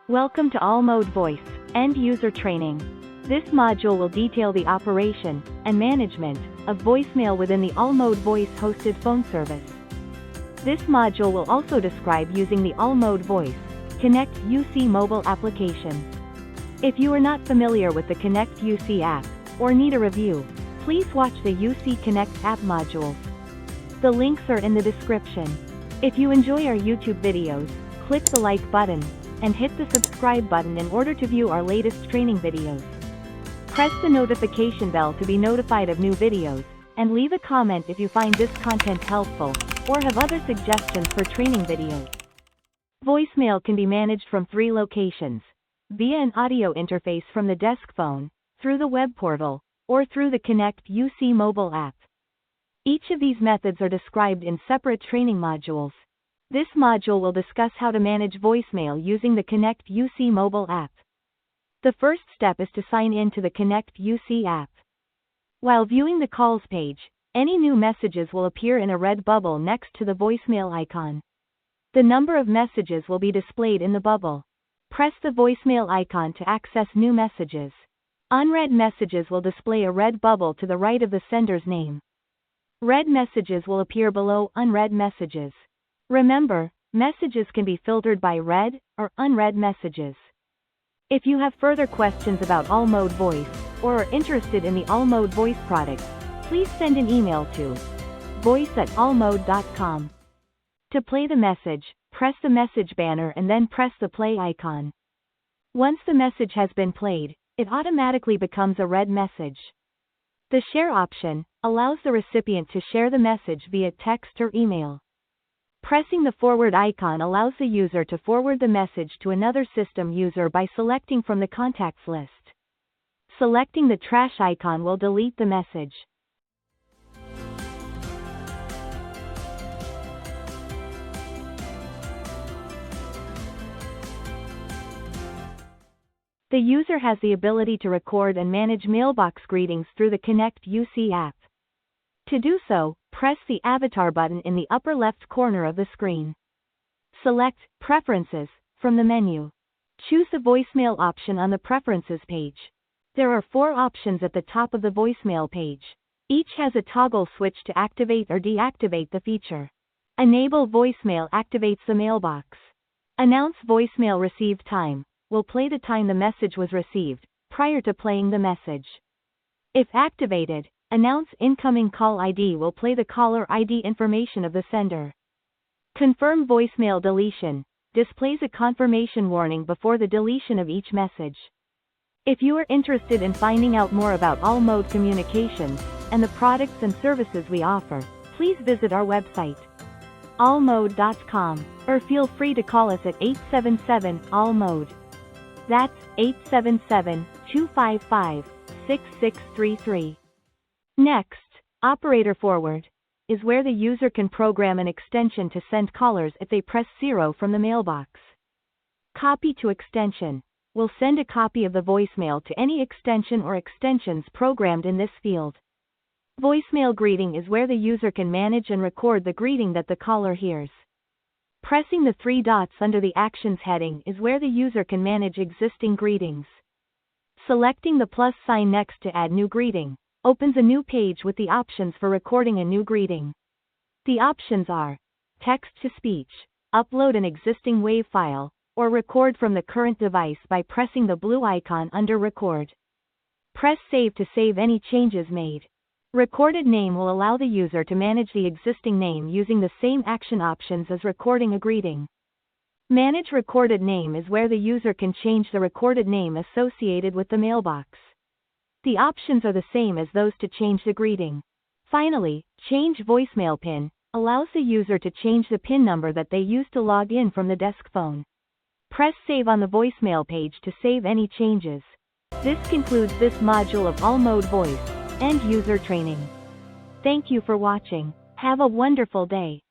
Welcome to All Mode Voice, End User Training. This module will detail the operation and management of voicemail within the All Mode Voice hosted phone service. This module will also describe using the All Mode Voice Connect UC mobile application. If you are not familiar with the Connect UC app, or need a review, please watch the UC Connect app modules. The links are in the description. If you enjoy our YouTube videos, click the like button, and hit the subscribe button in order to view our latest training videos. Press the notification bell to be notified of new videos, and leave a comment if you find this content helpful, or have other suggestions for training videos. Voicemail can be managed from 3 locations: via an audio interface from the desk phone, through the web portal, or through the Connect UC mobile app. Each of these methods are described in separate training modules. This module will discuss how to manage voicemail using the Connect UC mobile app. The first step is to sign in to the Connect UC app. While viewing the calls page, any new messages will appear in a red bubble next to the voicemail icon. The number of messages will be displayed in the bubble. Press the voicemail icon to access new messages. Unread messages will display a red bubble to the right of the sender's name. Read messages will appear below unread messages. Remember, messages can be filtered by read or unread messages. If you have further questions about All Mode Voice, or are interested in the All Mode Voice product, please send an email to voice@allmode.com. To play the message, press the message banner and then press the play icon. Once the message has been played, it automatically becomes a read message. The share option allows the recipient to share the message via text or email. Pressing the forward icon allows the user to forward the message to another system user by selecting from the contacts list. Selecting the trash icon will delete the message. The user has the ability to record and manage mailbox greetings through the Connect UC app. To do so, press the avatar button in the upper left corner of the screen. Select Preferences from the menu. Choose the voicemail option on the Preferences page. There are 4 options at the top of the voicemail page. Each has a toggle switch to activate or deactivate the feature. Enable voicemail activates the mailbox. Announce voicemail received time will play the time the message was received, prior to playing the message. If activated, Announce incoming call ID will play the caller ID information of the sender. Confirm voicemail deletion displays a confirmation warning before the deletion of each message. If you are interested in finding out more about All Mode Communications and the products and services we offer, please visit our website, allmode.com, or feel free to call us at 877-ALL-MODE. That's 877-255-6633. Next, Operator Forward is where the user can program an extension to send callers if they press 0 from the mailbox. Copy to Extension will send a copy of the voicemail to any extension or extensions programmed in this field. Voicemail Greeting is where the user can manage and record the greeting that the caller hears. Pressing the 3 dots under the Actions heading is where the user can manage existing greetings. Selecting the plus sign next to add new greeting opens a new page with the options for recording a new greeting. The options are text-to-speech, upload an existing WAV file, or record from the current device by pressing the blue icon under Record. Press Save to save any changes made. Recorded name will allow the user to manage the existing name using the same action options as recording a greeting. Manage recorded name is where the user can change the recorded name associated with the mailbox. The options are the same as those to change the greeting. Finally, Change Voicemail PIN allows the user to change the PIN number that they use to log in from the desk phone. Press Save on the voicemail page to save any changes. This concludes this module of All Mode Voice End User Training. Thank you for watching. Have a wonderful day.